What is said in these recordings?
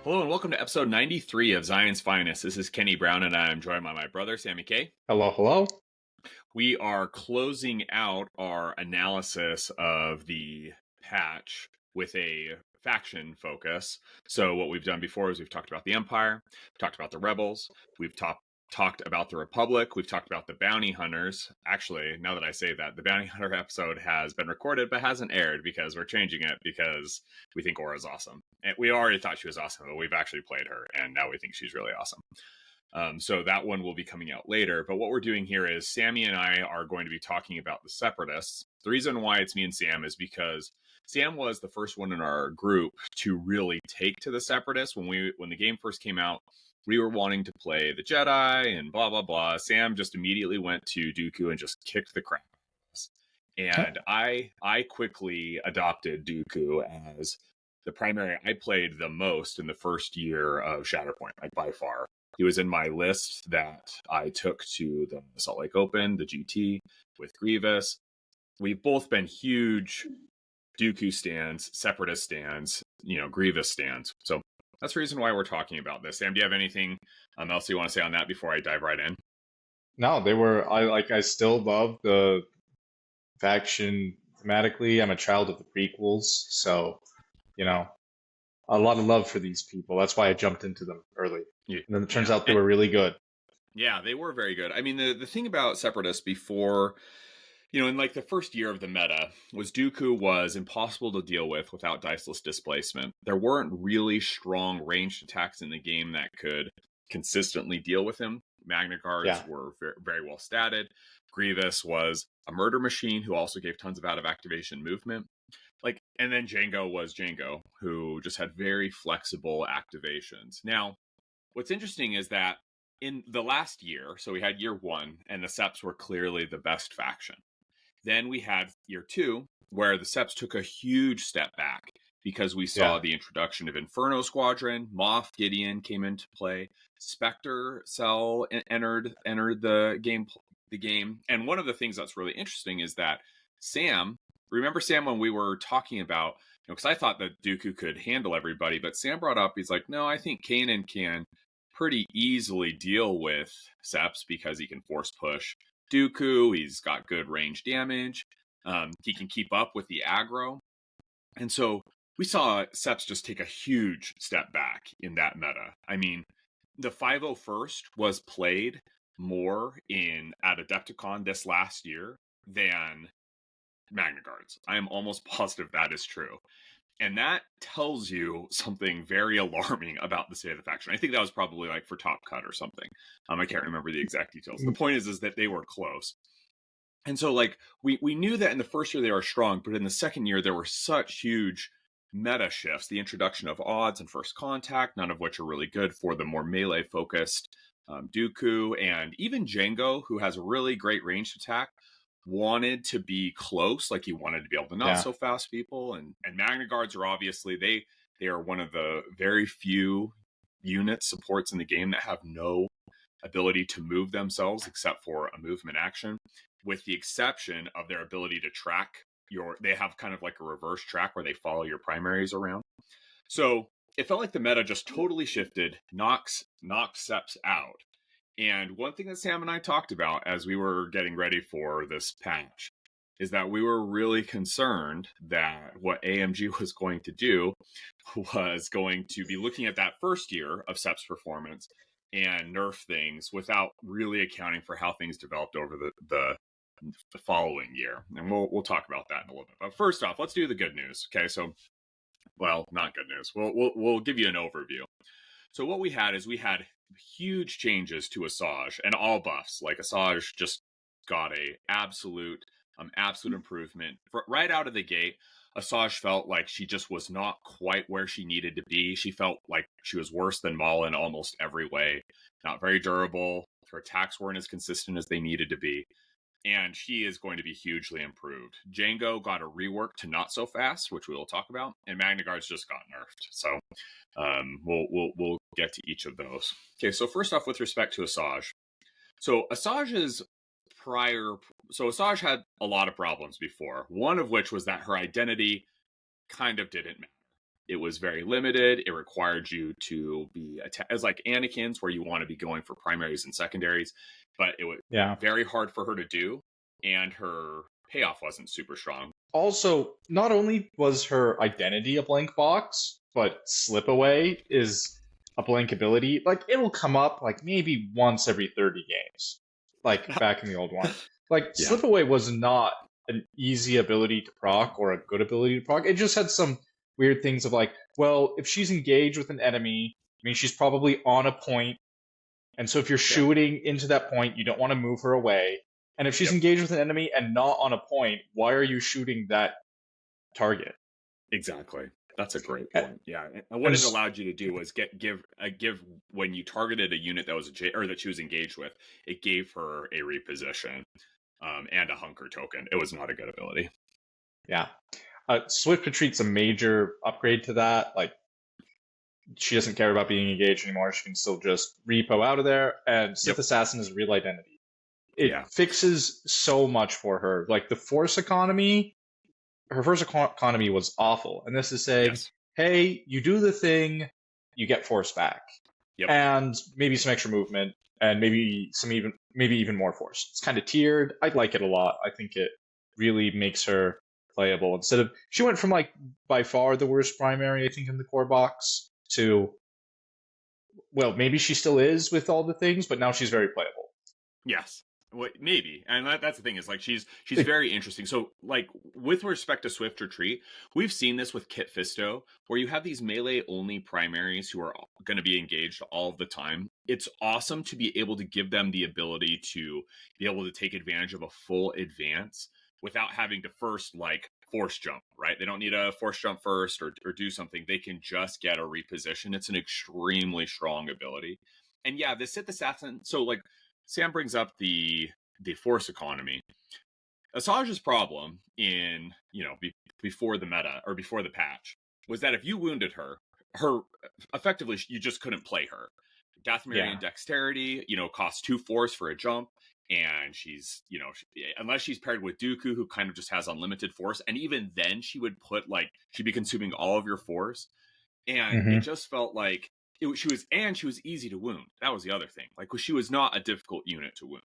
Hello and welcome to episode 93 of Zion's Finest. This is Kenny Brown and I'm joined by my brother, Sammy K. Hello, hello. We are closing out our analysis of the patch with a faction focus. So what we've done before is we've talked about the Empire, talked about the Rebels, we've talked about the Republic, we've talked about the Bounty Hunters. Actually, now that I say that, the Bounty Hunter episode has been recorded but hasn't aired because we're changing it because we think Aura's awesome. And we already thought she was awesome, but we've actually played her, and now we think she's really awesome. So that one will be coming out later. But what we're doing here is Sammy and I are going to be talking about the Separatists. The reason why it's me and Sam is because Sam was the first one in our group to really take to the Separatists. When the game first came out, we were wanting to play the Jedi and blah, blah, blah. Sam just immediately went to Dooku and just kicked the crap out of us. And I quickly adopted Dooku as the primary. I played the most in the first year of Shatterpoint, like by far. He was in my list that I took to the Salt Lake Open, the GT, with Grievous. We've both been huge Dooku stands, Separatist stands, Grievous stands. So that's the reason why we're talking about this. Sam, do you have anything else you want to say on that before I dive right in? No, I still love the faction thematically. I'm a child of the prequels, so, a lot of love for these people. That's why I jumped into them early. And then it turns out they were really good. Yeah, they were very good. I mean, the thing about Separatists before, in like the first year of the meta, was Dooku was impossible to deal with without diceless displacement. There weren't really strong ranged attacks in the game that could consistently deal with him. Magna Guards were very, very well statted. Grievous was a murder machine who also gave tons of out of activation movement. And then Jango was Jango, who just had very flexible activations. Now, what's interesting is that in the last year, so we had year one, and the Seps were clearly the best faction. Then we had year two, where the Seps took a huge step back because we saw the introduction of Inferno Squadron, Moff Gideon came into play, Spectre Cell entered the game. And one of the things that's really interesting is that remember Sam, when we were talking about, because I thought that Dooku could handle everybody, but Sam brought up, he's like, no, I think Kanan can pretty easily deal with Seps because he can force push Dooku. He's got good range damage. He can keep up with the aggro. And so we saw Seps just take a huge step back in that meta. I mean, the 501st was played more at Adepticon this last year than Magna Guards. I am almost positive that is true. And that tells you something very alarming about the state of the faction. I think that was probably like for Top Cut or something. I can't remember the exact details. The point is that they were close. And so we knew that in the first year they were strong, but in the second year there were such huge meta shifts. The introduction of odds and first contact, none of which are really good for the more melee focused Dooku, and even Jango, who has a really great ranged attack, wanted to be close, like he wanted to be able to not so fast people. And Magna Guards are obviously, they are one of the very few unit supports in the game that have no ability to move themselves except for a movement action, with the exception of their ability to track they have kind of like a reverse track where they follow your primaries around. So it felt like the meta just totally shifted, knocked Seps out. And one thing that Sam and I talked about as we were getting ready for this patch is that we were really concerned that what AMG was going to do was going to be looking at that first year of Sep's performance and nerf things without really accounting for how things developed over the following year. And we'll talk about that in a little bit. But first off, let's do the good news. Okay, so, well, not good news. We'll give you an overview. So what we had huge changes to Asajj and all buffs. Like Asajj just got a absolute improvement right out of the gate. Asajj felt like she just was not quite where she needed to be. She felt like she was worse than Maul in almost every way. Not very durable. Her attacks weren't as consistent as they needed to be. And she is going to be hugely improved. Jango got a rework to not so fast, which we will talk about, and Magna Guards just got nerfed. So we'll get to each of those. Okay, so first off, with respect to Asajj. So Asajj's Asajj had a lot of problems before, one of which was that her identity kind of didn't matter. it was very limited. It required you to be as like Anakin's, where you want to be going for primaries and secondaries, but it was Yeah. very hard for her to do, and her payoff wasn't super strong. Also, not only was her identity a blank box, but slip away is a blank ability. Like it'll come up like maybe once every 30 games, like back in the old one. Like Yeah. slip away was not an easy ability to proc or a good ability to proc. It just had some weird things of like, well, if she's engaged with an enemy, I mean she's probably on a point, and so if you're Yep. shooting into that point, you don't want to move her away. And if she's Yep. engaged with an enemy and not on a point, why are you shooting that target? Exactly. That's a great A- point. Yeah, and what And it allowed you to do was give when you targeted a unit that was or that she was engaged with, it gave her a reposition, and a hunker token. It was not a good ability. yeah, Swift Retreat's a major upgrade to that. Like she doesn't care about being engaged anymore. She can still just repo out of there. And Sith Yep. Assassin is a real identity. It Yeah. fixes so much for her. Like the Force economy, her first economy was awful, and this is saying, Yes. hey, you do the thing, you get Force back, Yep. and maybe some extra movement, and maybe even more Force. It's kind of tiered. I like it a lot. I think it really makes her playable. Instead of she went from like by far the worst primary, I think, in the core box to, well, maybe she still is with all the things, but now she's very playable. Yes. Well, maybe, and that's the thing is like she's very interesting. So like with respect to Swift Retreat, we've seen this with Kit Fisto, where you have these melee only primaries who are going to be engaged all the time. It's awesome to be able to give them the ability to be able to take advantage of a full advance without having to first like force jump, right? They don't need a force jump first or do something. They can just get a reposition. It's an extremely strong ability. And yeah, the Sith Assassin, so like Sam brings up the force economy. Asajj's problem in before the meta or before the patch was that if you wounded her effectively you just couldn't play her. Dathomirian dexterity, costs 2 force for a jump, and she's unless she's paired with Dooku, who kind of just has unlimited force, and even then she'd be consuming all of your force, and it just felt like she was easy to wound. That was the other thing. Like she was not a difficult unit to wound.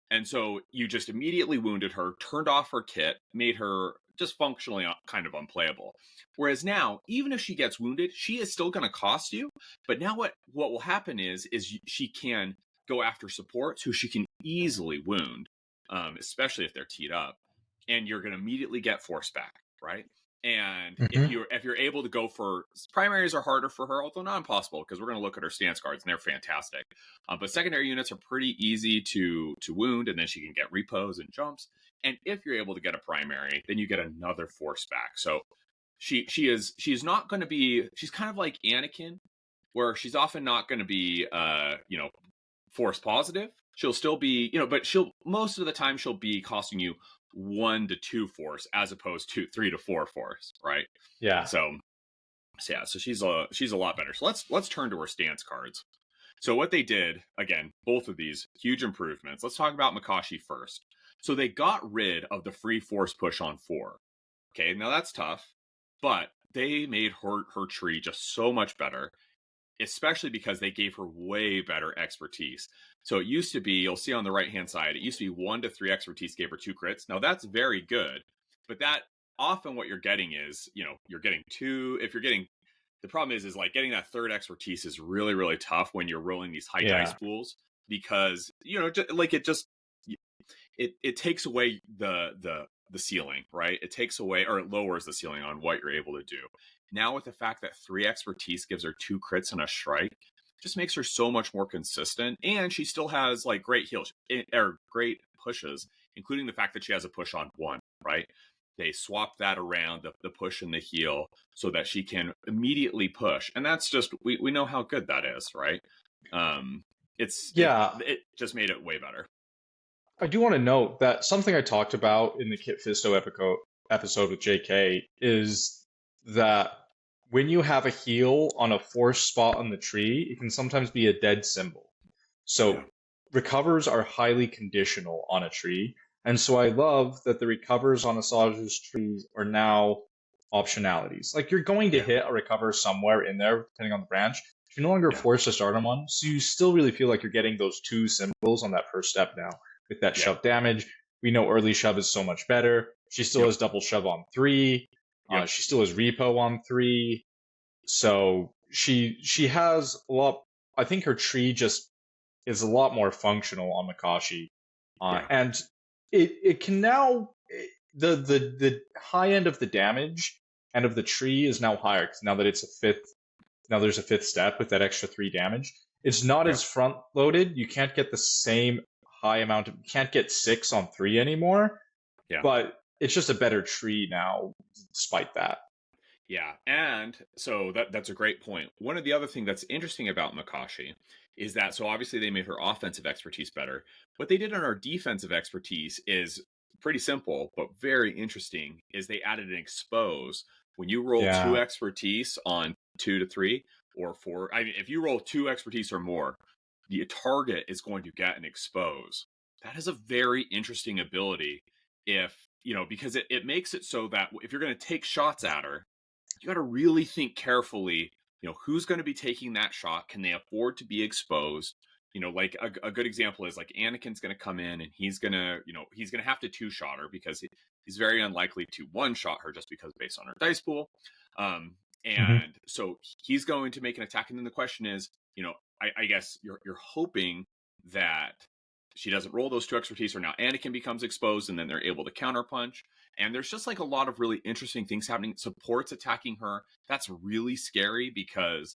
And so you just immediately wounded her, turned off her kit, made her just functionally kind of unplayable. Whereas now, even if she gets wounded, she is still going to cost you. But now what will happen is she can go after supports who she can easily wound, especially if they're teed up, and you're going to immediately get force back, right? And if you're able to go for primaries are harder for her, although not impossible, because we're going to look at her stance cards and they're fantastic. But secondary units are pretty easy to wound, and then she can get repos and jumps. And if you're able to get a primary, then you get another force back. So she's not going to be, she's kind of like Anakin, where she's often not going to be force positive. She'll still be, but most of the time she'll be costing you 1 to 2 force as opposed to 3 to 4 force, right? Yeah. So she's a lot better. So let's turn to her stance cards. So what they did, again, both of these huge improvements. Let's talk about Makashi first. So they got rid of the free force push on 4. Okay, now that's tough, but they made her tree just so much better, especially because they gave her way better expertise. So it used to be, you'll see on the right-hand side, it used to be 1 to 3 expertise gave her 2 crits. Now that's very good, but that often what you're getting is, you're getting 2. If you're getting, the problem is like getting that 3rd expertise is really, really tough when you're rolling these high dice pools, because, it takes away the ceiling, right? It takes away, or it lowers the ceiling on what you're able to do. Now with the fact that 3 expertise gives her 2 crits and a strike, just makes her so much more consistent, and she still has like great heals or great pushes, including the fact that she has a push on 1, right? They swapped that around, the push and the heal, so that she can immediately push, and that's just we know how good that is, right? It just made it way better. I do want to note that something I talked about in the Kit Fisto episode with JK is that when you have a heal on a force spot on the tree, it can sometimes be a dead symbol. So recovers are highly conditional on a tree. And so I love that the recovers on Asajj's trees are now optionalities. Like you're going to Yeah. hit a recover somewhere in there, depending on the branch. You're no longer Yeah. forced to start on one, so you still really feel like you're getting those two symbols on that first step now with that Yeah. shove damage. We know early shove is so much better. She still Yep. has double shove on 3. Yep. She still has repo on 3. So she has a lot. I think her tree just is a lot more functional on Makashi, Yeah. and it can now the high end of the damage and of the tree is now higher because now that it's a fifth. Now there's a fifth step with that extra 3 damage. It's not Yeah. as front loaded. You can't get the same high amount of. You can't get 6 on 3 anymore. Yeah. But it's just a better tree now, despite that. Yeah, and so that's a great point. One of the other thing that's interesting about Makashi is that so obviously they made her offensive expertise better. What they did on her defensive expertise is pretty simple, but very interesting. Is they added an expose when you roll 2 Yeah. expertise on 2 to 3 or 4. I mean, if you roll 2 expertise or more, the target is going to get an expose. That is a very interesting ability. If because it makes it so that if you're going to take shots at her, you got to really think carefully, who's going to be taking that shot? Can they afford to be exposed? Like a good example is like Anakin's going to come in and he's going to have to 2-shot her because he's very unlikely to 1-shot her just because based on her dice pool. Hmm. And so he's going to make an attack. And then the question is, I guess you're hoping that she doesn't roll those 2 expertise or now Anakin becomes exposed and then they're able to counterpunch. And there's just like a lot of really interesting things happening. Support's attacking her. That's really scary because,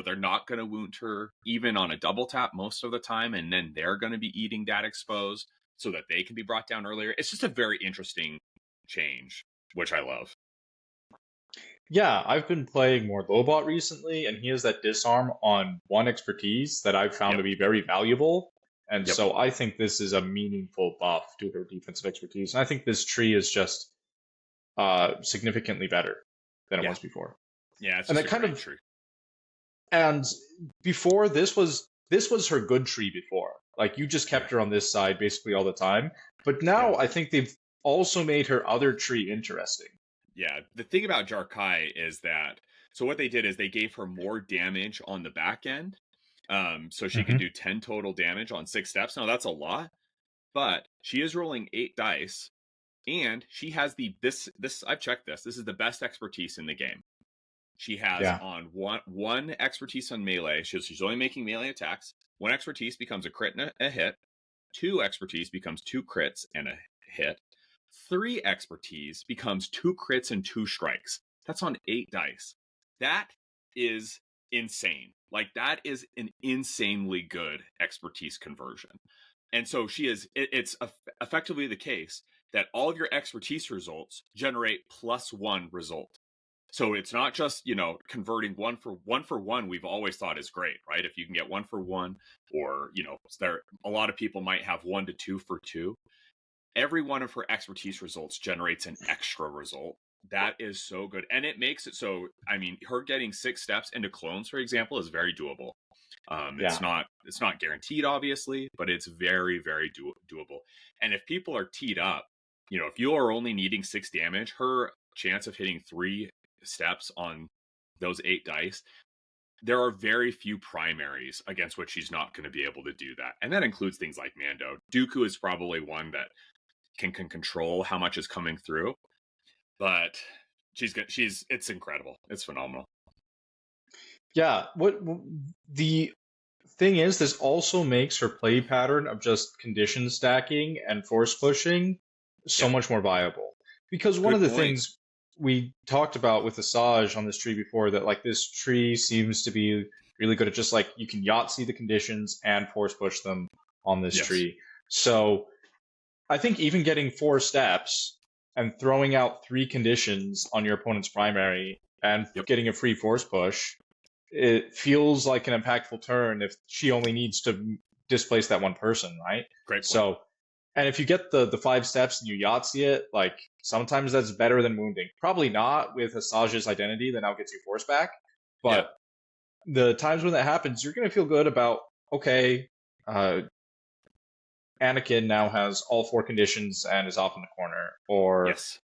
they're not going to wound her even on a double tap most of the time. And then they're going to be eating that expose so that they can be brought down earlier. It's just a very interesting change, which I love. Yeah, I've been playing more Lobot recently, and he has that disarm on 1 expertise that I've found Yep. to be very valuable. And Yep. so I think this is a meaningful buff to their defensive expertise. And I think this tree is just significantly better than it Yeah. was before. Yeah. It's And just that a kind great of tree. and before this was her good tree before. Like you just Yeah. kept her on this side basically all the time. But now Yeah. I think they've also made her other tree interesting. Yeah. The thing about Jarkai is that, so what they did is they gave her more damage on the back end. So she can Hmm. do 10 total damage on 6 steps. Now that's a lot, but she is rolling 8 dice and she has this I've checked this. This is the best expertise in the game. She has Yeah. on one expertise on melee. She's only making melee attacks. 1 expertise becomes a crit and a hit. 2 expertise becomes 2 crits and a hit. 3 expertise becomes 2 crits and 2 strikes. That's on 8 dice. That is insane. Like that is an insanely good expertise conversion. And so it's effectively the case that all of your expertise results generate +1 result. So it's not just, converting one for one, we've always thought is great, right? If you can get 1 for 1, or, a lot of people might have 1 to 2 for 2. Every one of her expertise results generates an extra result. That is so good. And it makes it so, I mean, her getting 6 steps into clones, for example, is very doable. It's Yeah. not guaranteed, obviously, but it's very, very doable. And if people are teed up, if you are only needing 6 damage, her chance of hitting 3 steps on those 8 dice, there are very few primaries against which she's not going to be able to do that. And that includes things like Mando. Dooku is probably one that can control how much is coming through, but it's incredible. It's phenomenal. Yeah. What the thing is, this also makes her play pattern of just condition stacking and force pushing so Yep. much more viable. Because one of Good the point. things we talked about with Asajj on this tree before, that like this tree seems to be really good at just like you can Yahtzee the conditions and force push them on this Yes. tree. So I think even getting 4 steps and throwing out 3 conditions on your opponent's primary and Yep. getting a free force push, it feels like an impactful turn if she only needs to displace that one person, right? Great point. So, and if you get the 5 steps and you Yahtzee it, like sometimes that's better than wounding. Probably not with Asajj's identity that now gets you force back, but the times when that happens, you're going to feel good about, okay, Anakin now has all 4 conditions and is off in the corner, or Yes.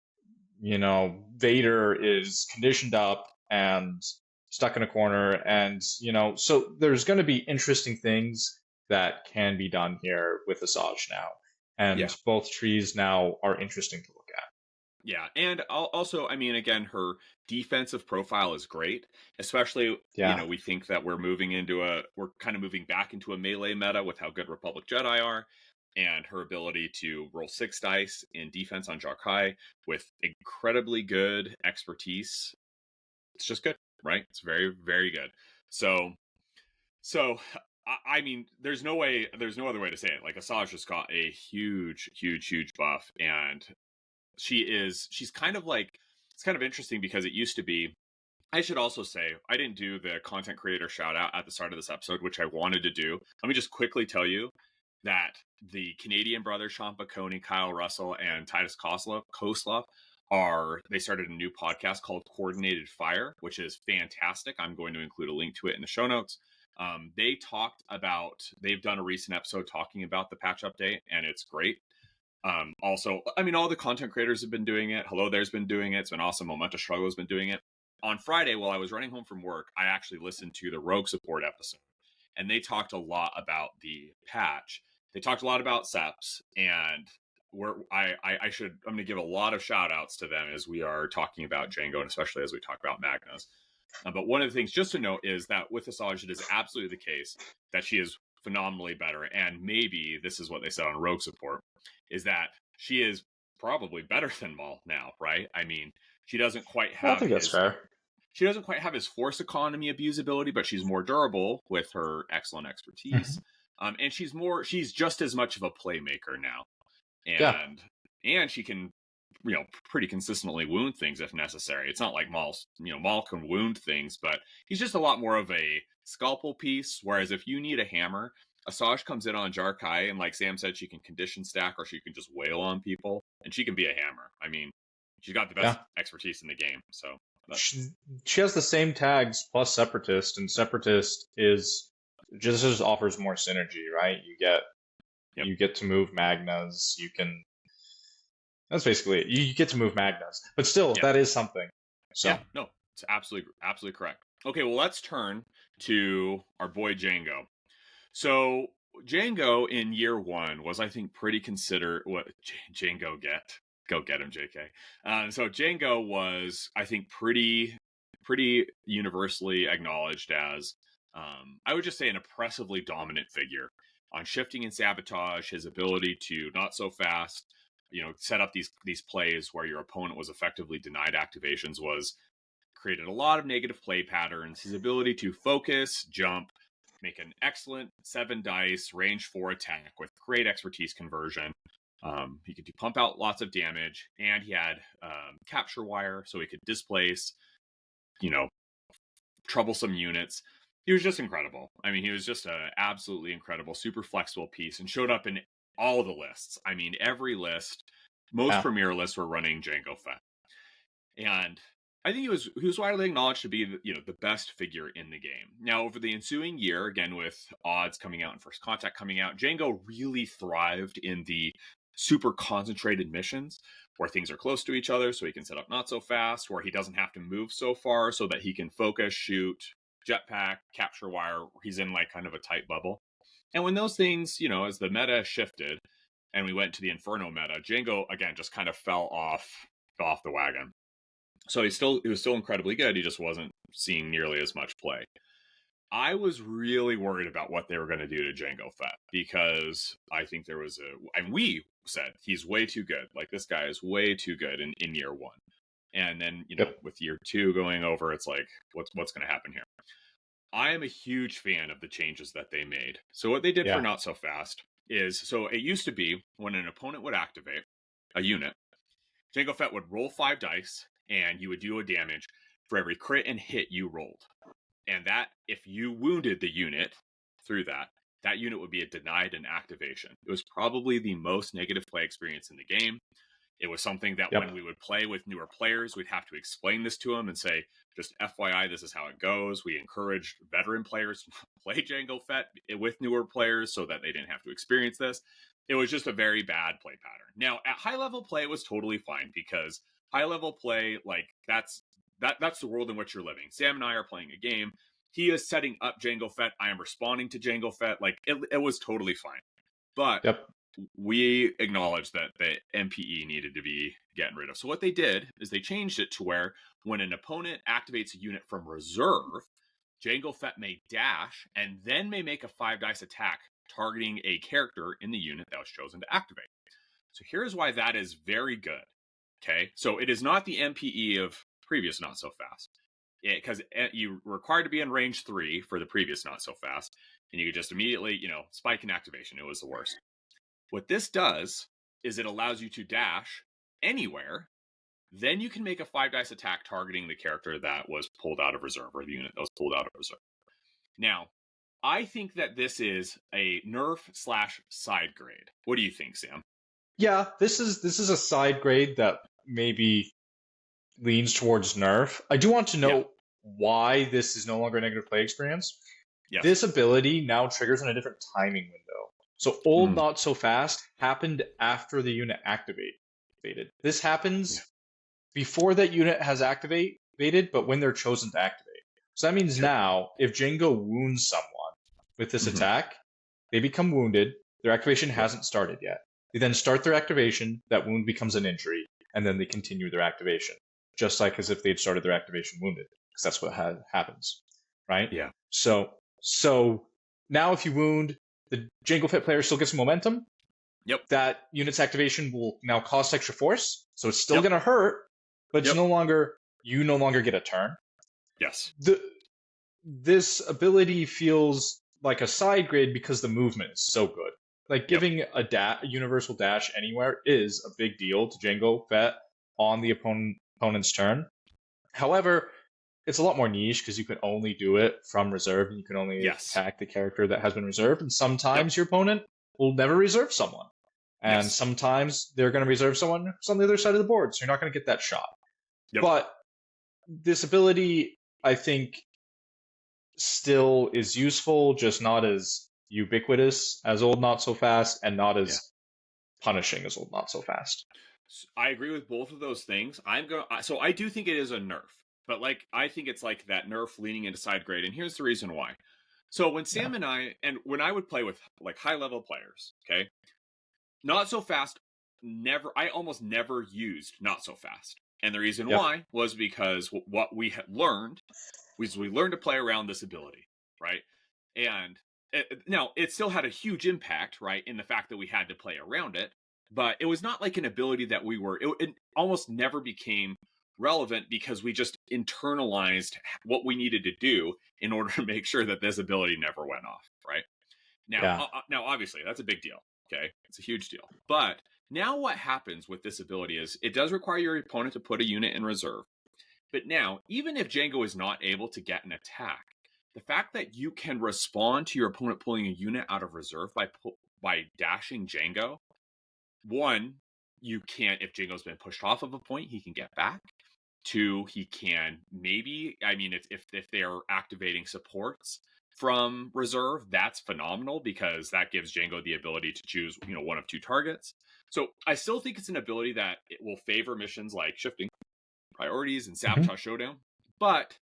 Vader is conditioned up and stuck in a corner, and so there's going to be interesting things that can be done here with Asajj now, and Yeah. both trees now are interesting to look at. Yeah, and also, I mean, again, her defensive profile is great, especially, Yeah, we think that we're kind of moving back into a melee meta with how good Republic Jedi are, and her ability to roll 6 dice in defense on Jarkai with incredibly good expertise. It's just good, right? It's very, very good. So, I mean, there's no other way to say it. Like, Asajj just got a huge, huge, huge buff, and she's kind of like, it's kind of interesting because it used to be, I should also say, I didn't do the content creator shout out at the start of this episode, which I wanted to do. Let me just quickly tell you that the Canadian brothers Sean Baconi, Kyle Russell, and Titus Koslov they started a new podcast called Coordinated Fire, which is fantastic. I'm going to include a link to it in the show notes. They've done a recent episode talking about the patch update, and it's great. Also, I mean, all the content creators have been doing it. Hello There's been doing it. It's been awesome. Momenta Struggle has been doing it. On Friday, while I was running home from work, I actually listened to the Rogue Support episode, and they talked a lot about the patch. They talked a lot about SEPs, and I'm going to give a lot of shout outs to them as we are talking about Jango, and especially as we talk about Magnas. But one of the things just to note is that with Asajj, it is absolutely the case that she is phenomenally better, and maybe this is what they said on Rogue Support, is that she is probably better than Maul now, right? I mean, she doesn't quite I have think that's his fair. she doesn't quite have his force economy abusability, but she's more durable with her excellent expertise. And she's just as much of a playmaker now. Yeah, And she can, pretty consistently wound things if necessary. It's not like Maul can wound things, but he's just a lot more of a scalpel piece. Whereas if you need a hammer, Asajj comes in on Jarkai, and like Sam said, she can condition stack, or she can just wail on people, and she can be a hammer. I mean, she's got the best yeah. expertise in the game. So that's She has the same tags plus Separatist, and Separatist is just offers more synergy, right? yep, You get to move Magnas. You can. That's basically it. You get to move Magnas, but still, yeah, that is something. So yeah. No, it's absolutely correct. Okay, well, let's turn to our boy Jango. So Jango in year one was, I think, pretty considered what Jango get. Go get him, JK. So Jango was, I think, pretty universally acknowledged as, I would just say, an oppressively dominant figure on shifting and sabotage. His ability to not so fast, set up these plays where your opponent was effectively denied activations was created a lot of negative play patterns. His ability to focus, jump, make an excellent 7 dice, range 4 attack with great expertise conversion. He could pump out lots of damage, and he had capture wire, so he could displace, you know, troublesome units. He was just incredible. I mean, he was just an absolutely incredible, super flexible piece, and showed up in all the lists. I mean, every list, most yeah, premier lists were running Jango Fett. And I think he was widely acknowledged to be the best figure in the game. Now, over the ensuing year, again with odds coming out and First Contact coming out, Jango really thrived in the super concentrated missions where things are close to each other, so he can set up not so fast, where he doesn't have to move so far, so that he can focus, shoot, jetpack, capture wire. He's in like kind of a tight bubble. And when those things, as the meta shifted and we went to the Inferno meta, Jango again just kind of fell off the wagon. So he was still incredibly good. He just wasn't seeing nearly as much play. I was really worried about what they were going to do to Jango Fett, because I think we said he's way too good. Like, this guy is way too good in year one. And then, yep, with year two going over, it's like, what's going to happen here? I am a huge fan of the changes that they made. So what they did for yeah, Not So Fast is, so it used to be when an opponent would activate a unit, Jango Fett would roll 5 dice, and you would do a damage for every crit and hit you rolled. And that, if you wounded the unit through that unit would be a denied an activation. It was probably the most negative play experience in the game. It was something that when yep, we would play with newer players, we'd have to explain this to them and say, just FYI, this is how it goes. We encouraged veteran players to play Jango Fett with newer players so that they didn't have to experience this. It was just a very bad play pattern. Now, at high level play, it was totally fine, because high level play, like that's the world in which you're living. Sam and I are playing a game. He is setting up Jango Fett. I am responding to Jango Fett. Like it was totally fine. But Yep. we acknowledged that the MPE needed to be getting rid of. So what they did is they changed it to where when an opponent activates a unit from reserve, Jango Fett may dash and then may make a 5 dice attack targeting a character in the unit that was chosen to activate. So here's why that is very good. Okay, so it is not the MPE of previous Not So Fast, because you were required to be in range 3 for the previous Not So Fast, and you could just immediately, spike in activation. It was the worst. What this does is it allows you to dash anywhere. Then you can make a 5 dice attack targeting the character that was pulled out of reserve, or the unit that was pulled out of reserve. Now, I think that this is a nerf/side grade. What do you think, Sam? Yeah, this is a side grade that maybe leans towards nerf. I do want to know why this is no longer a negative play experience. Yes. This ability now triggers in a different timing window. So old Not So Fast happened after the unit activated. This happens before that unit has activated, but when they're chosen to activate. So that means now, if Jango wounds someone with this attack, they become wounded. Their activation hasn't started yet. They then start their activation, that wound becomes an injury, and then they continue their activation. Just like as if they'd started their activation wounded, because that's what happens, right? Yeah. So now if you wound, the Jango Fett player still gets momentum. Yep. That unit's activation will now cost extra force, so it's still going to hurt, but you no longer get a turn. Yes. This ability feels like a side grade because the movement is so good. Like giving a universal dash anywhere is a big deal to Jango Fett on the opponent's turn. However, it's a lot more niche because you can only do it from reserve, and you can only attack the character that has been reserved. And sometimes your opponent will never reserve someone. And sometimes they're going to reserve someone who's on the other side of the board, so you're not going to get that shot. But this ability, I think, still is useful, just not as ubiquitous as old Not So Fast, and not as punishing as old Not So Fast. I agree with both of those things. So I do think it is a nerf, but I think it's like that nerf leaning into side grade, and here's the reason why. So when Sam and when I would play with high level players, okay, Not So Fast I almost never used Not So Fast. And the reason why was because what we had learned was we learned to play around this ability, right? And now it still had a huge impact, right, in the fact that we had to play around it, but it was not like an ability that it almost never became relevant because we just internalized what we needed to do in order to make sure that this ability never went off, right? Now, now obviously that's a big deal. Okay, it's a huge deal. But now what happens with this ability is it does require your opponent to put a unit in reserve. But now, even if Jango is not able to get an attack, the fact that you can respond to your opponent pulling a unit out of reserve by dashing Jango, one, you can't, if Jango's been pushed off of a point, he can get back. Two, he can if they are activating supports from reserve, that's phenomenal because that gives Jango the ability to choose, one of two targets. So I still think it's an ability that it will favor missions like shifting priorities and sabotage showdown, but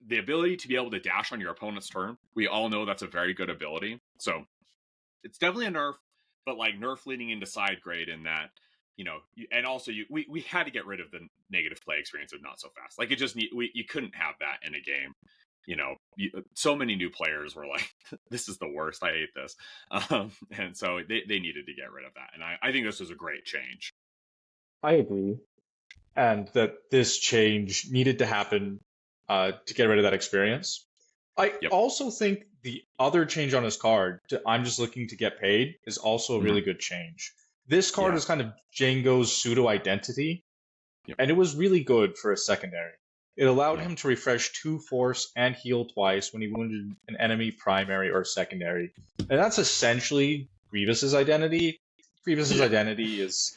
the ability to be able to dash on your opponent's turn, we all know that's a very good ability. So it's definitely a nerf, but nerf leaning into side grade in that, and also we had to get rid of the negative play experience of Not So Fast. You couldn't have that in a game. So many new players were like, this is the worst. I hate this. And so they needed to get rid of that. And I think this was a great change. I agree. And that this change needed to happen to get rid of that experience. I also think the other change on his card, I'm just looking to get paid, is also a really good change. This card is kind of Jango's pseudo-identity, and it was really good for a secondary. It allowed him to refresh 2 force and heal twice when he wounded an enemy primary or secondary. And that's essentially Grievous's identity. Grievous's identity is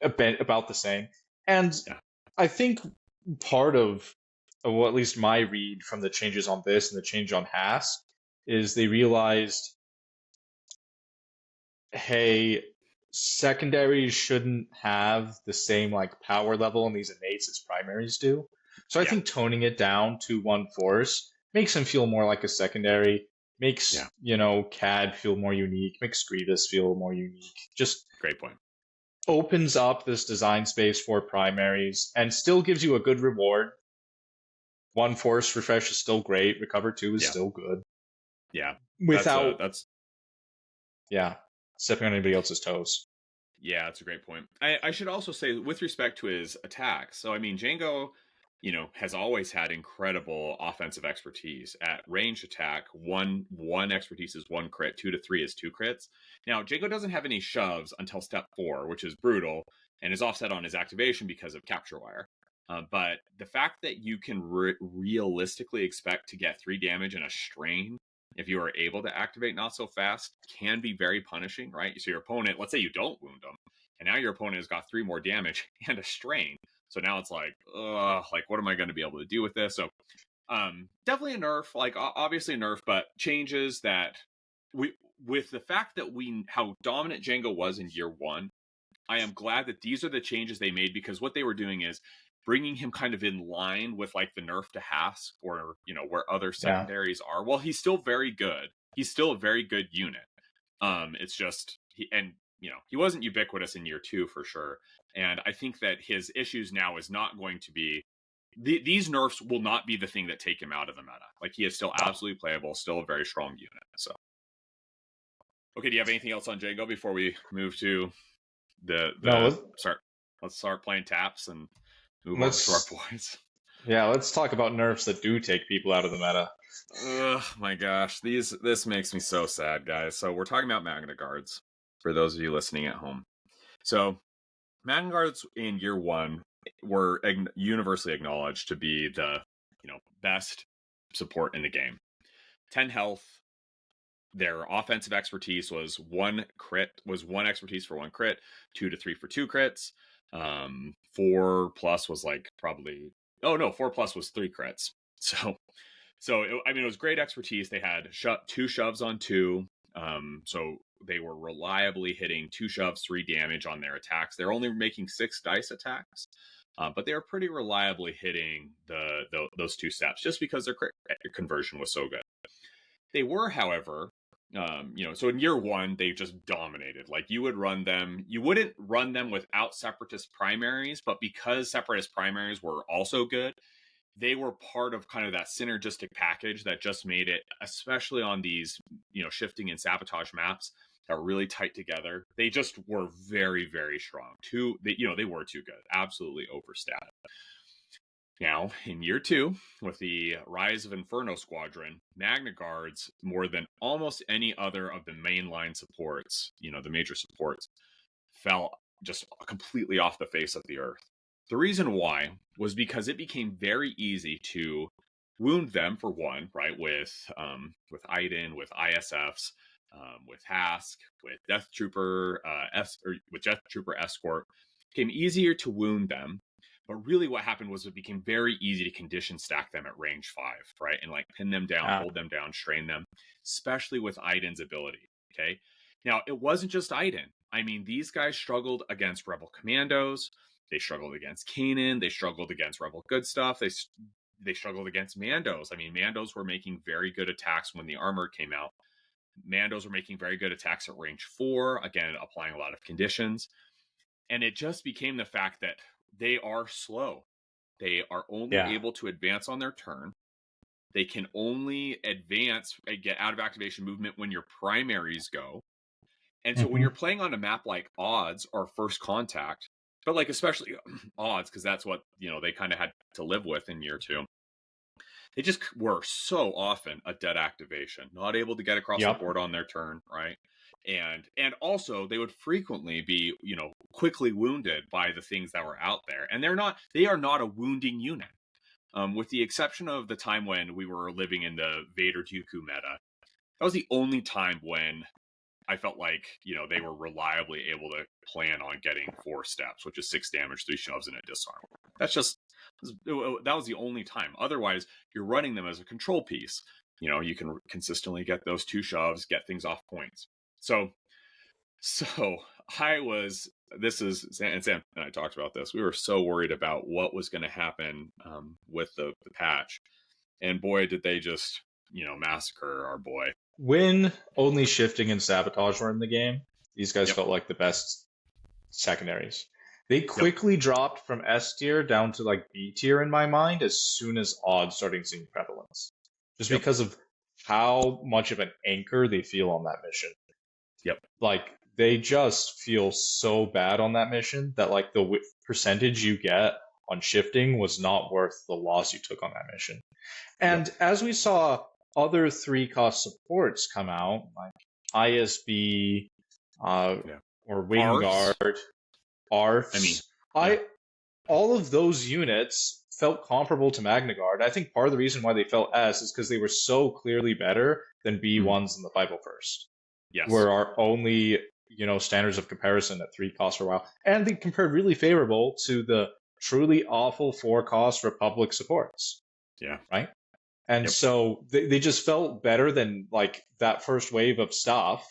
about the same. And I think part of, well, at least my read from the changes on this and the change on Haas, is they realized, hey, secondaries shouldn't have the same like power level in these innates as primaries do. So I Yeah, think toning it down to one force makes him feel more like a secondary, yeah, makes, CAD feel more unique, makes Grievous feel more unique. Just great point. opens up this design space for primaries and still gives you a good reward. One force refresh is still great, recover two is Yeah, still good. yeah, Without, that's yeah, stepping on anybody else's toes. yeah, that's a great point. I should also say with respect to his attacks. So I mean, Jango, has always had incredible offensive expertise at range attack. One expertise is one crit, 2 to 3 is 2 crits. Now Jango doesn't have any shoves until step 4, which is brutal, and is offset on his activation because of capture wire. But the fact that you can realistically expect to get 3 damage in a strain if you are able to activate not so fast can be very punishing, right? So your opponent, let's say you don't wound them, and now your opponent has got 3 more damage and a strain. So now it's like, ugh, like what am I going to be able to do with this? So definitely a nerf, like obviously a nerf, but changes that we with the fact that we how dominant Jango was in year 1, I am glad that these are the changes they made, because what they were doing is bringing him kind of in line with like the nerf to Hask, or where other Yeah. secondaries are. Well, he's still very good. He's still a very good unit. It's just he wasn't ubiquitous in year 2 for sure. And I think that his issues now is not going to be these nerfs will not be the thing that take him out of the meta. Like he is still absolutely playable, still a very strong unit. So okay, do you have anything else on Jango before we move to No, the start? Let's start playing taps and move over to our let's points. let's talk about nerfs that do take people out of the meta. Ugh, my gosh, this makes me so sad, guys. So we're talking about Magna Guards for those of you listening at home. So Magna Guards in year 1 were universally acknowledged to be the best support in the game. 10 health. Their offensive expertise was one expertise for one crit, 2 to 3 for 2 crits. 4+ was like probably 4+ was 3 crits. It was great expertise. They had 2 shoves on 2. So they were reliably hitting 2 shoves, 3 damage on their attacks. They're only making 6 dice attacks, but they were pretty reliably hitting those 2 steps just because their crit conversion was so good. They were, however, so in year 1 they just dominated. Like you wouldn't run them without separatist primaries, but because separatist primaries were also good, they were part of kind of that synergistic package that just made it, especially on these shifting and sabotage maps that were really tight together. They just were very, very strong. They were too good, absolutely overstated. Now, in year 2, with the rise of Inferno Squadron, Magna Guards, more than almost any other of the mainline supports, the major supports, fell just completely off the face of the earth. The reason why was because it became very easy to wound them, for one, right, with Iden, with ISFs, with Hask, with Death Trooper with Death Trooper Escort. It became easier to wound them. But really what happened was it became very easy to condition stack them at range 5, right? And like pin them down, hold them down, strain them, especially with Iden's ability, okay? Now, it wasn't just Iden. I mean, these guys struggled against Rebel Commandos. They struggled against Kanan. They struggled against Rebel Good Stuff. They struggled against Mandos. I mean, Mandos were making very good attacks when the armor came out. Mandos were making very good attacks at range 4, again, applying a lot of conditions. And it just became the fact that they are slow. They are only able to advance on their turn. They can only advance and get out of activation movement when your primaries go. And so when you're playing on a map like Odds or First Contact, but like especially Odds, because that's what they kind of had to live with in year 2, they just were so often a dead activation, not able to get across the board on their turn, right? And also they would frequently be quickly wounded by the things that were out there, and they are not a wounding unit, with the exception of the time when we were living in the Vader Dooku meta. That was the only time when I felt like they were reliably able to plan on getting 4 steps, which is 6 damage, 3 shoves, and a disarm. That was the only time. Otherwise, you're running them as a control piece. You can consistently get those 2 shoves, get things off points. So I was. This is and Sam and I talked about this. We were so worried about what was going to happen with the patch, and boy, did they just massacre our boy. When only shifting and sabotage were in the game, these guys Yep. felt like the best secondaries. They Yep. quickly dropped from S tier down to like B tier in my mind as soon as odds started seeing prevalence. Just Yep. because of how much of an anchor they feel on that mission. Yep. Like they just feel so bad on that mission that like the percentage you get on shifting was not worth the loss you took on that mission. Yep. And as we saw other 3-cost supports come out, like ISB Yeah. or Arfs. Wingguard, I mean, ARFs, yeah. all of those units felt comparable to Magna Guard. I think part of the reason why they felt S is because they were so clearly better than Mm. B1s in the 501st, Yes. were our only standards of comparison at 3 costs for a while, and they compared really favorable to the truly awful 4-cost Republic supports, Yeah. right? And Yep. so they just felt better than like that first wave of stuff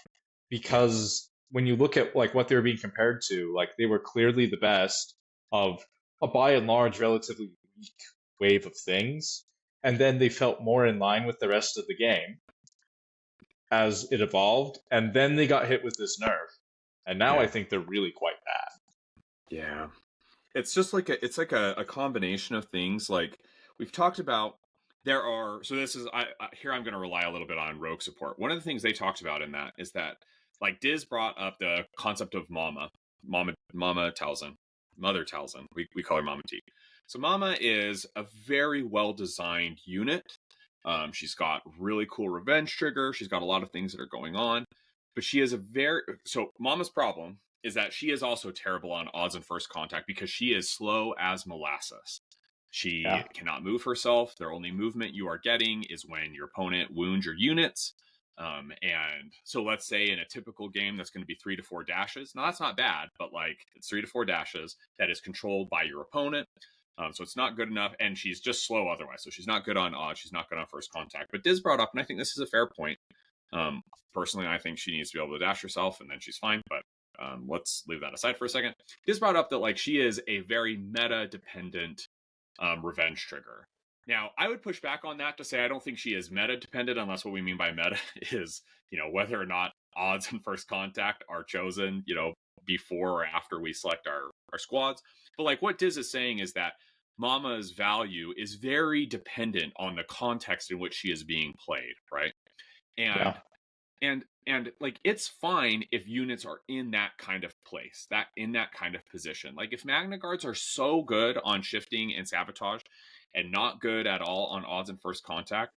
because when you look at like what they were being compared to, like they were clearly the best of a by and large relatively weak wave of things. And then they felt more in line with the rest of the game as it evolved. And then they got hit with this nerf. And now I Yeah. think they're really quite bad. Yeah. It's just like a combination of things. Like we've talked about, there are so this is here I'm going to rely a little bit on rogue support. One of the things they talked about in that is that like Diz brought up the concept of Mama Talzin, Mother Talzin. We call her Mama T. So Mama is a very well designed unit. She's got really cool revenge trigger. She's got a lot of things that are going on, but she is so Mama's problem is that she is also terrible on odds and first contact because she is slow as molasses. She Yeah. cannot move herself. The only movement you are getting is when your opponent wounds your units. And so let's say in a typical game that's going to be 3 to 4 dashes. Now that's not bad, but like it's 3 to 4 dashes that is controlled by your opponent. So it's not good enough, and she's just slow otherwise. So she's not good on odds. She's not good on first contact. But Diz brought up, and I think this is a fair point. Personally, I think she needs to be able to dash herself, and then she's fine. But let's leave that aside for a second. Diz brought up that like she is a very meta-dependent revenge trigger. Now, I would push back on that to say I don't think she is meta-dependent, unless what we mean by meta is whether or not odds and first contact are chosen before or after we select our squads. But like what Diz is saying is that Mama's value is very dependent on the context in which she is being played, right? And Yeah. and like it's fine if units are in that kind of place, that in that kind of position. Like if Magna Guards are so good on shifting and sabotage and not good at all on odds and first contact,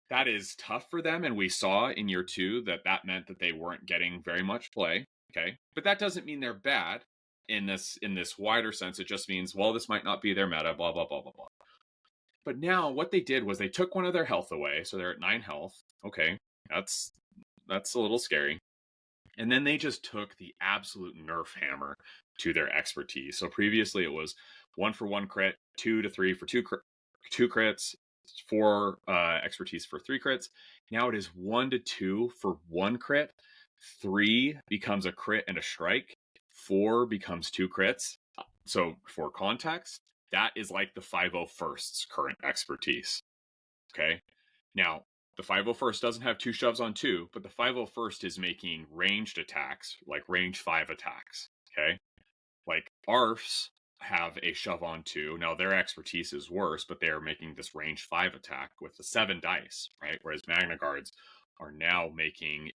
that is tough for them, and we saw in year 2 that meant that they weren't getting very much play. Okay, but that doesn't mean they're bad in this wider sense. It just means, well, this might not be their meta, blah blah blah blah blah. But now what they did was they took one of their health away, so they're at 9 health. Okay, that's a little scary. And then they just took the absolute nerf hammer to their expertise. So previously it was 1 for 1 crit, 2 to 3 for 2 crits, 4 expertise for 3 crits. Now it is 1 to 2 for 1 crit. 3 becomes a crit and a strike. 4 becomes 2 crits. So for context, that is like the 501st's current expertise. Okay. Now, the 501st doesn't have 2 shoves on 2, but the 501st is making ranged attacks, like range 5 attacks. Okay. Like ARFs have a shove on 2. Now their expertise is worse, but they are making this range 5 attack with the 7 dice, right? Whereas Magna Guards are now making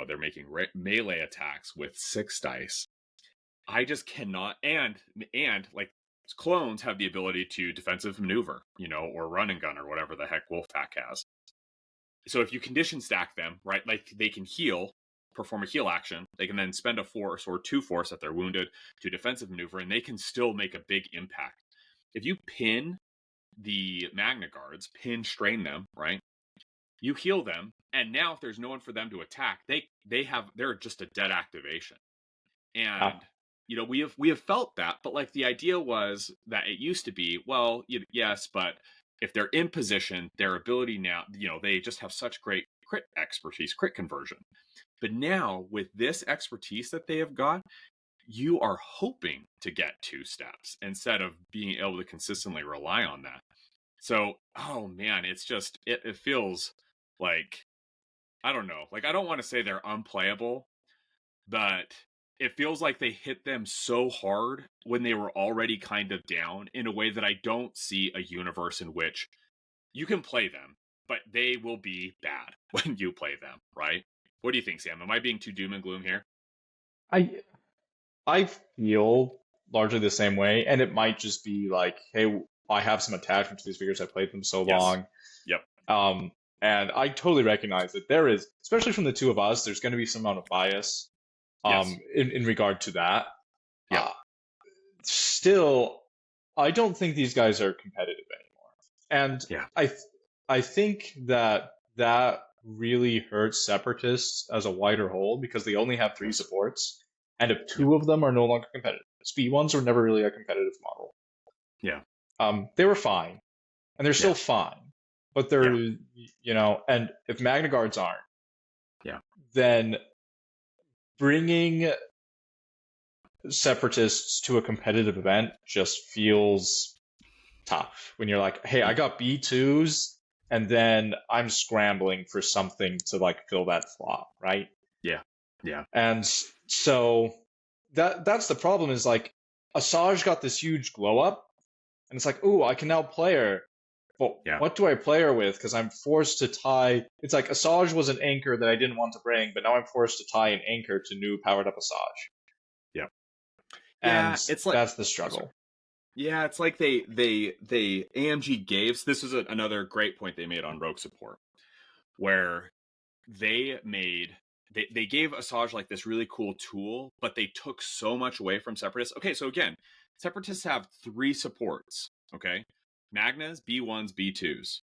they're making melee attacks with 6 dice. I just cannot, and like clones have the ability to defensive maneuver, or run and gun or whatever the heck Wolfpack has. So if you condition stack them, right, like they can heal, perform a heal action, they can then spend a force or 2 force if they're wounded to defensive maneuver, and they can still make a big impact. If you pin the Magna Guards, strain them, right, you heal them, and now if there's no one for them to attack, they're just a dead activation. And we have felt that, but like the idea was that it used to be, well, yes, but if they're in position, their ability now, they just have such great crit expertise, crit conversion. But now with this expertise that they have got, you are hoping to get 2 steps instead of being able to consistently rely on that. So, oh man, it's just, it feels like, I don't know, like I don't want to say they're unplayable, but it feels like they hit them so hard when they were already kind of down in a way that I don't see a universe in which you can play them, but they will be bad when you play them, right? What do you think, Sam? Am I being too doom and gloom here? I I feel largely the same way, and it might just be like, hey, I have some attachment to these figures. I played them so Yes. long. Yep. Um, and I totally recognize that there is, especially from the two of us, there's going to be some amount of bias Yes. in regard to that. Yep. Uh, Still, I don't think these guys are competitive anymore. And Yeah. I th I think that that really hurts separatists as a wider whole because they only have 3 supports, and if Yep. 2 of them are no longer competitive, speed ones were never really a competitive model. Yeah. They were fine, and they're still Yeah. fine, but they're, Yeah. and if Magna Guards aren't, Yeah. then bringing separatists to a competitive event just feels tough when you're like, hey, I got B2s, and then I'm scrambling for something to like fill that slot, right? Yeah. Yeah. And so that's the problem is like Asajj got this huge glow up, and it's like, ooh, I can now play her. But Yeah. what do I play her with? Because I'm forced to tie. It's like Asajj was an anchor that I didn't want to bring, but now I'm forced to tie an anchor to new powered up Asajj, Yeah. and Yeah. It's like, that's the oh, sorry. struggle. Yeah, it's like they AMG gave, this is another great point they made on Rogue Support, where they made they gave Asajj like this really cool tool, but they took so much away from Separatists. Okay, so again, Separatists have 3 supports. Okay, Magnas, B1s, B2s.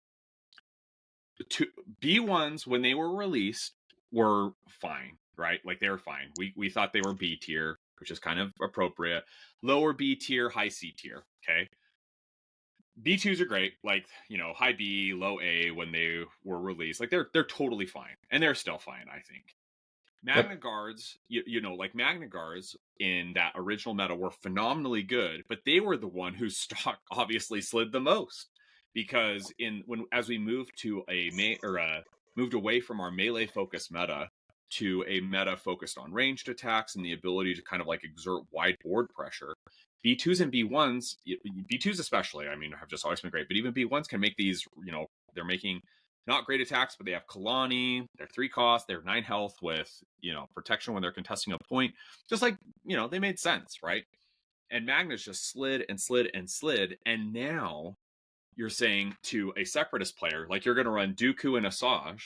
Two, B1s when they were released were fine, right? Like they were fine. We thought they were B tier, which is kind of appropriate. Lower B tier, high C tier. Okay, B2s are great, like, high B, low A when they were released. Like they're totally fine. And they're still fine, I think. Yep. Magna Guards, like Magna Guards in that original meta were phenomenally good, but they were the one whose stock obviously slid the most. Because as we moved to moved away from our melee focused meta to a meta focused on ranged attacks and the ability to kind of like exert wide board pressure, B2s and B1s, B2s especially, I mean, have just always been great, but even B1s can make these, they're making not great attacks, but they have Kalani, they're 3 cost, they're 9 health with, protection when they're contesting a point. Just like, they made sense, right? And Magnus just slid and slid and slid. And now you're saying to a Separatist player, like you're going to run Dooku and Asajj,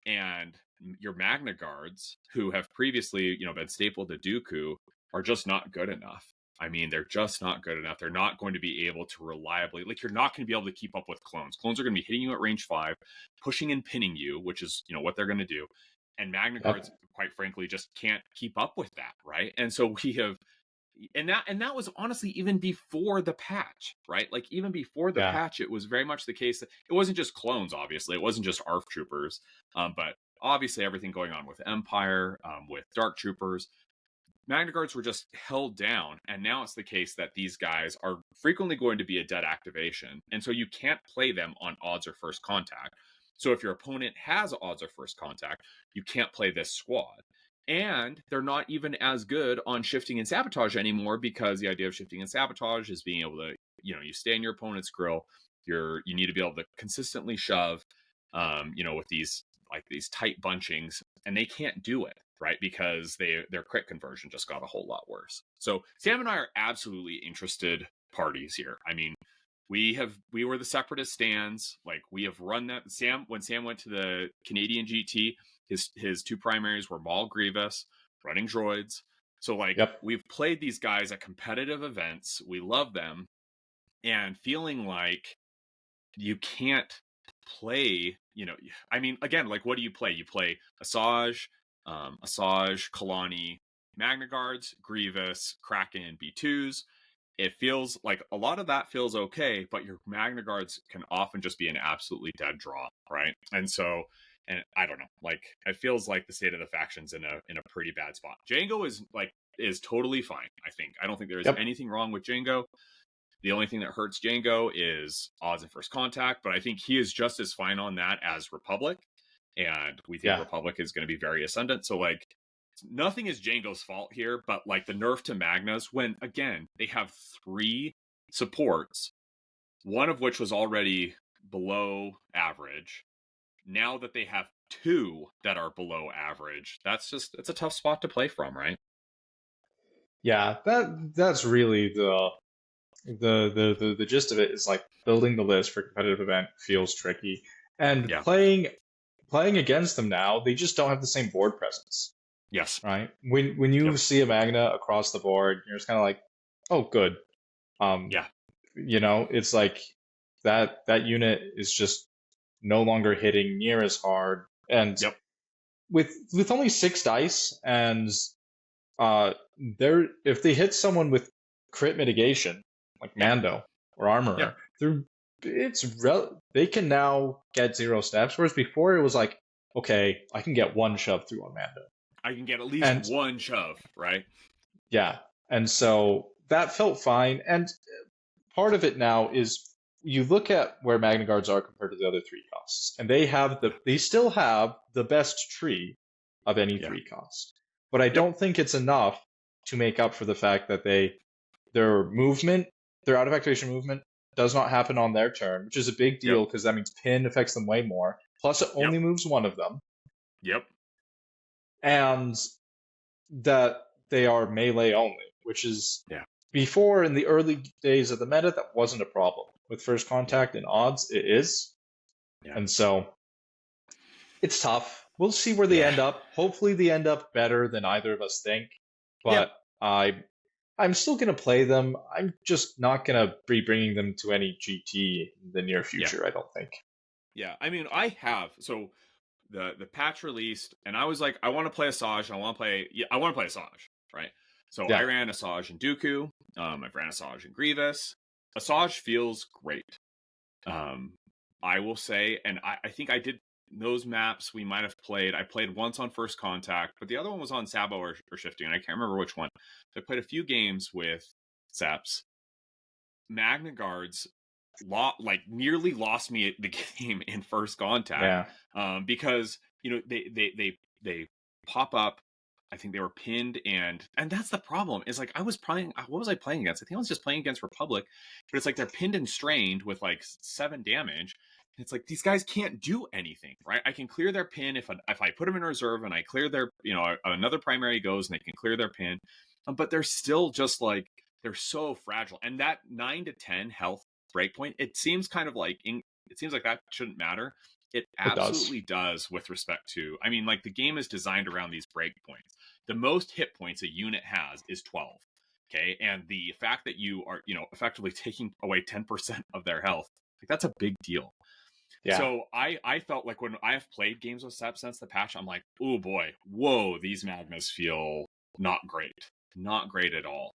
and your Magna Guards, who have previously, been stapled to Dooku, are just not good enough. I mean, they're just not good enough. They're not going to be able to reliably, like, you're not going to be able to keep up with clones. Clones are going to be hitting you at range 5, pushing and pinning you, which is, what they're going to do. And Magna Guards, Yep. quite frankly, just can't keep up with that, right? And so we have, and that was honestly even before the patch, right? Like even before the Yeah. patch, it was very much the case that it wasn't just clones, obviously. It wasn't just ARF troopers, but obviously everything going on with Empire, with Dark Troopers. Magna Guards were just held down, and now it's the case that these guys are frequently going to be a dead activation, and so you can't play them on odds or first contact. So if your opponent has odds or first contact, you can't play this squad. And they're not even as good on shifting and sabotage anymore, because the idea of shifting and sabotage is being able to, you stay in your opponent's grill. You need to be able to consistently shove, with these tight bunchings, and they can't do it, right? Because their crit conversion just got a whole lot worse. So Sam and I are absolutely interested parties here. I mean, we were the Separatist stands. Like we have run that. When Sam went to the Canadian GT, his 2 primaries were Maul Grievous, running droids. So like Yep. we've played these guys at competitive events. We love them, and feeling like you can't play, I mean, again, like what do you play? You play Asajj, Kalani, Magna Guards, Grievous, Kraken, B2s. It feels like a lot of that feels okay, but your Magna Guards can often just be an absolutely dead draw, right? And so And I don't know, like it feels like the state of the factions in a pretty bad spot. Jango is totally fine. I don't think there is Yep. anything wrong with Jango. The only thing that hurts Jango is odds in first contact, but I think he is just as fine on that as Republic. And we think Yeah. Republic is going to be very ascendant. So like nothing is Jango's fault here, but like the nerf to Magnas, when again they have 3 supports, one of which was already below average. Now that they have 2 that are below average, it's a tough spot to play from, right? Yeah, that's really the gist of it is like building the list for competitive event feels tricky. And Yeah. playing against them now, they just don't have the same board presence, Yes. right? When you Yep. see a Magna across the board, you're just kind of like, oh, good. Yeah. It's like that unit is just no longer hitting near as hard. And Yep. with only 6 dice and if they hit someone with crit mitigation, like Yeah. Mando or Yeah. Armorer, they can now get 0 steps, whereas before it was like, okay, I can get 1 shove through on Mando. I can get at least And 1 shove, right? yeah, and so that felt fine. And part of it now is you look at where Magna Guards are compared to the other 3 costs, and they still have the best tree of any Yeah. 3 cost. But I don't think it's enough to make up for the fact that their out of activation movement does not happen on their turn, which is a big deal because that means pin affects them way more. Plus, it only moves one of them. Yep. And that they are melee only, which is before in the early days of the meta, that wasn't a problem. With first contact and odds, it is. Yeah. And so it's tough. We'll see where they end up. Hopefully they end up better than either of us think. But I'm still going to play them. I'm just not going to be bringing them to any GT in the near future, I don't think. Yeah. I mean, I have. So the patch released, and I was like, I want to play Asajj. I want to play Asajj, right? So I ran Asajj and Dooku. I ran Asajj and Grievous. Asajj feels great. I will say, and I think I did those maps we might have played. I played once on First Contact, but the other one was on Sabo or Shifting, and I can't remember which one. So I played a few games with Seps. Magna Guards nearly lost me the game in First Contact. Because they pop up. I think they were pinned, and that's the problem. Is like I was playing. What was I playing against? I think I was just playing against Republic, but it's like they're pinned and strained with like 7 damage. It's like these guys can't do anything, right? I can clear their pin if I put them in reserve and I clear their, another primary goes and they can clear their pin, but they're still just like they're so fragile. And that 9 to 10 health breakpoint, it seems kind of like it seems like that shouldn't matter. It absolutely does with respect to, I mean, like the game is designed around these breakpoints. The most hit points a unit has is 12. Okay, and the fact that you are, effectively taking away 10% of their health, like that's a big deal. Yeah. So I felt like when I have played games with Sep since the patch, I'm like, oh boy, whoa, these Magnas feel not great at all.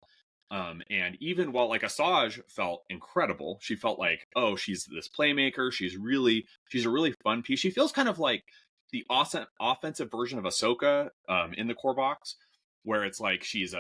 And even while like Asajj felt incredible, she felt like, oh, she's this playmaker. She's a really fun piece. She feels kind of like the offensive version of Ahsoka in the core box, where it's like she's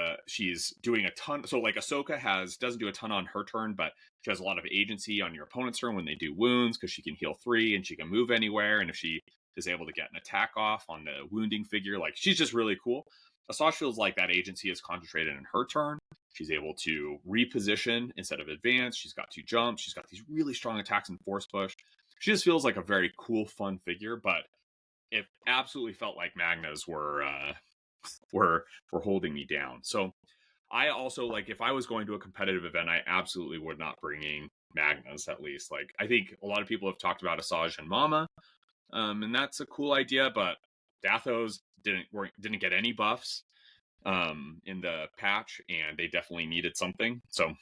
doing a ton. So like Ahsoka doesn't do a ton on her turn, but she has a lot of agency on your opponent's turn when they do wounds because she can heal 3 and she can move anywhere. And if she is able to get an attack off on the wounding figure, like she's just really cool. Asajj feels like that agency is concentrated in her turn. She's able to reposition instead of advance. She's got 2 jumps. She's got these really strong attacks and force push. She just feels like a very cool, fun figure, but it absolutely felt like Magnas were holding me down. So I also, like, if I was going to a competitive event, I absolutely would not bringing Magnas, at least. Like, I think a lot of people have talked about Asajj and Mama, and that's a cool idea, but Dathos didn't get any buffs in the patch, and they definitely needed something. So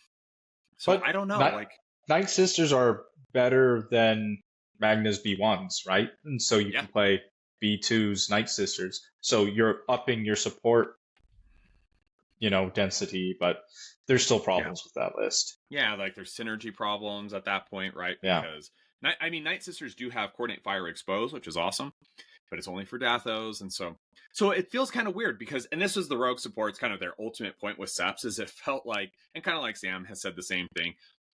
but I don't know. Night Sisters are better than Magna's B1s, right? And so you can play B2's Night Sisters. So you're upping your support, density, but there's still problems with that list. Yeah, like there's synergy problems at that point, right? Yeah. Because Night Sisters do have Coordinate Fire Expose, which is awesome. but it's only for Dathos. And so it feels kind of weird because, and this was the rogue support's kind of their ultimate point with Seps, is it felt like, and kind of like Sam has said the same thing.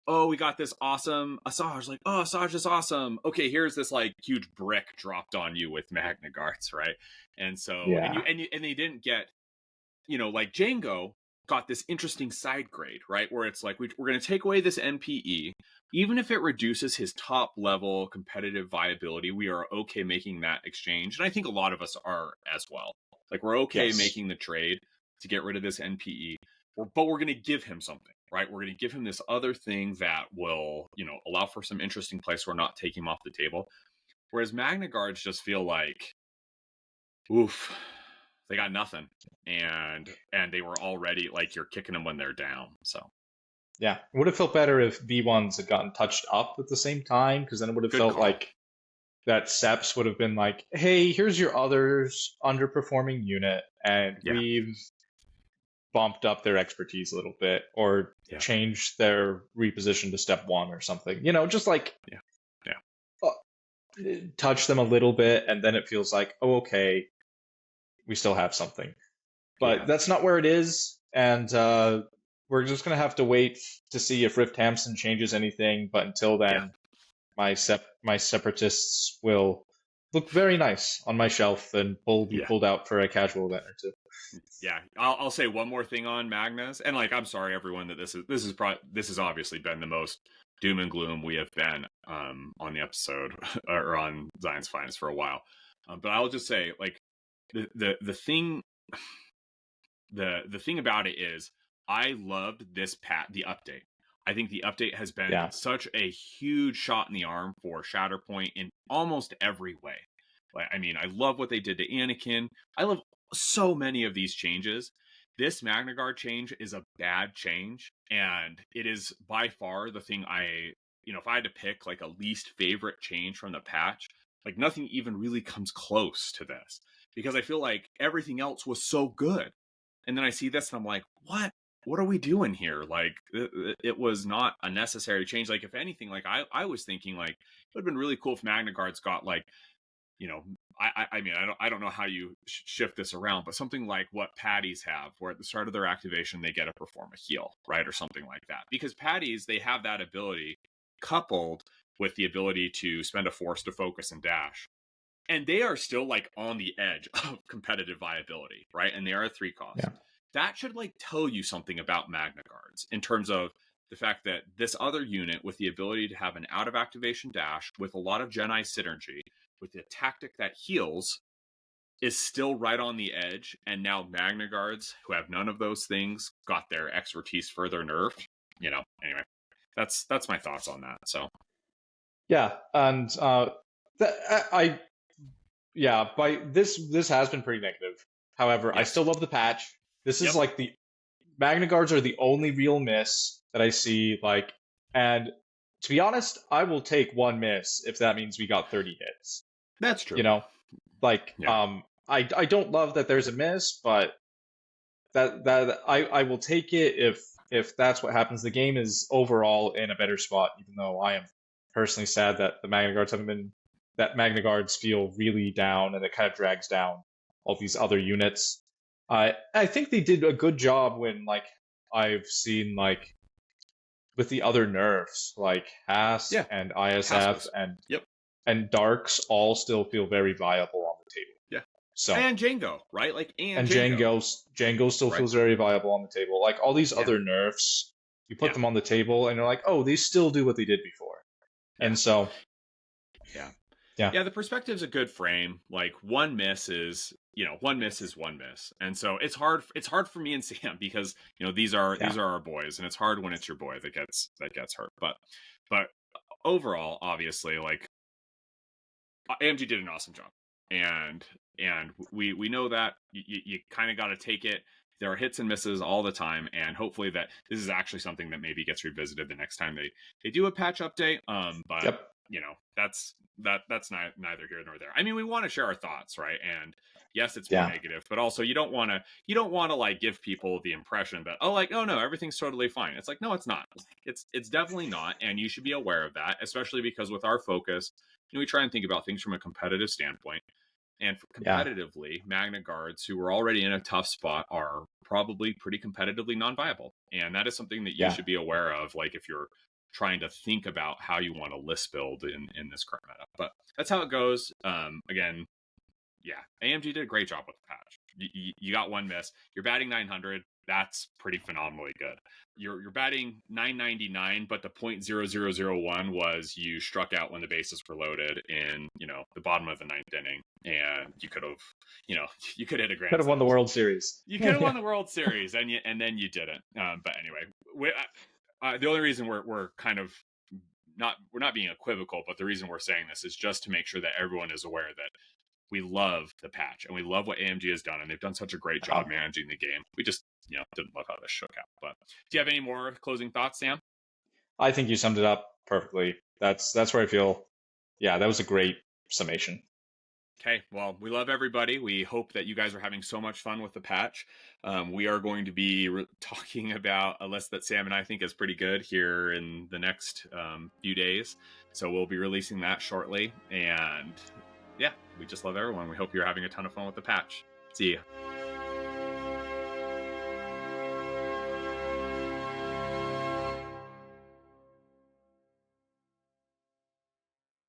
Oh, we got this awesome Asajj. Like, oh, Asajj is awesome. Okay, here's this like huge brick dropped on you with Magna Guards, right? And so, Yeah. and they didn't get, like Jango got this interesting side grade, right? Where it's like, we're going to take away this NPE. Even if it reduces his top level competitive viability, we are okay making that exchange. And I think a lot of us are as well. Like, we're okay Yes. making the trade to get rid of this NPE, but we're going to give him something, right? We're going to give him this other thing that will, allow for some interesting place. We're not taking him off the table. Whereas Magna Guards just feel like, oof, they got nothing, and they were already like, you're kicking them when they're down. So Yeah, it would have felt better if V1s had gotten touched up at the same time, because then it would have good felt call. like that Seps would have been like, hey, here's your others underperforming unit, and we've bumped up their expertise a little bit, or changed their reposition to step 1 or something. Just like touch them a little bit, and then it feels like, oh, okay, we still have something. But that's not where it is, and we're just going to have to wait to see if Rift Hampson changes anything. But until then, my separatists will look very nice on my shelf and be pulled out for a casual event or two. Yeah, I'll say one more thing on Magnas, and like, I'm sorry everyone that this has obviously been the most doom and gloom we have been on the episode or on Zion's Finest for a while. But I'll just say, like, the thing about it is, I loved the update. I think the update has been such a huge shot in the arm for Shatterpoint in almost every way. Like, I mean, I love what they did to Anakin. I love so many of these changes. This Magna Guard change is a bad change, and it is by far the thing if I had to pick like a least favorite change from the patch, like nothing even really comes close to this, because I feel like everything else was so good. And then I see this and I'm like, what are we doing here? Like, it was not a necessary change. Like, if anything, like I was thinking, like, it would have been really cool if Magna Guards got like, I mean, I don't know how you shift this around, but something like what Patties have, where at the start of their activation, they get to perform a heal, right? Or something like that. Because Patties, they have that ability coupled with the ability to spend a force to focus and dash. And they are still like on the edge of competitive viability, right? And they are a 3 cost. Yeah. That should like tell you something about Magna Guards in terms of the fact that this other unit with the ability to have an out of activation dash with a lot of Jedi synergy, with the tactic that heals, is still right on the edge. And now Magna Guards, who have none of those things, got their expertise further nerfed. Anyway, that's my thoughts on that. So yeah, and by this has been pretty negative. However, I still love the patch. This is like the Magna Guards are the only real miss that I see. Like, and to be honest, I will take 1 miss if that means we got 30 hits. That's true. I don't love that there's a miss, but that I will take it if that's what happens. The game is overall in a better spot, even though I am personally sad that the Magna Guards haven't been. That Magna Guards feel really down, and it kind of drags down all these other units. I think they did a good job when, like, I've seen, like, with the other nerfs, like Haas and ISF and Darks all still feel very viable on the table. Yeah. So, and Jango, right? Like, and Jango still feels very viable on the table. Like, all these other nerfs, you put them on the table, and you're like, oh, they still do what they did before. And so, yeah, the perspective's a good frame. Like, 1 miss is, 1 miss is 1 miss. And so it's hard for me and Sam, because, these are our boys, and it's hard when it's your boy that gets hurt. But overall, obviously, like, AMG did an awesome job. And we know that you kind of got to take it. There are hits and misses all the time, and hopefully that this is actually something that maybe gets revisited the next time they do a patch update. But that's neither here nor there. I mean, we want to share our thoughts, right? And yes, it's more negative, but also you don't want to like give people the impression that, oh no, everything's totally fine. It's like, no, it's not. It's definitely not, and you should be aware of that, especially because with our focus, we try and think about things from a competitive standpoint. And Yeah. competitively, Magna guards who are already in a tough spot are probably pretty competitively non-viable. And that is something that you Yeah. should be aware of, like if you're trying to think about how you want to list build in this current meta. But that's how it goes. Again, yeah, AMG did a great job with the patch. You got one miss. You're batting 900. That's pretty phenomenally good. You're batting 999, but the .0001 was you struck out when the bases were loaded in the bottom of the ninth inning, and you could have you could hit a Could grand have won slam. the World Series. You could have won the World Series, and then you didn't. But anyway, the only reason we're kind of we're not being equivocal, but the reason we're saying this is just to make sure that everyone is aware that we love the patch and we love what AMG has done, and they've done such a great job managing the game. We just didn't love how this shook out. But do you have any more closing thoughts, Sam? I think you summed it up perfectly. That's where I feel. Yeah, that was a great summation. Okay, well, we love everybody. We hope that you guys are having so much fun with the patch. We are going to be talking about a list that Sam and I think is pretty good here in the next few days. So we'll be releasing that shortly. And yeah, we just love everyone. We hope you're having a ton of fun with the patch. See ya.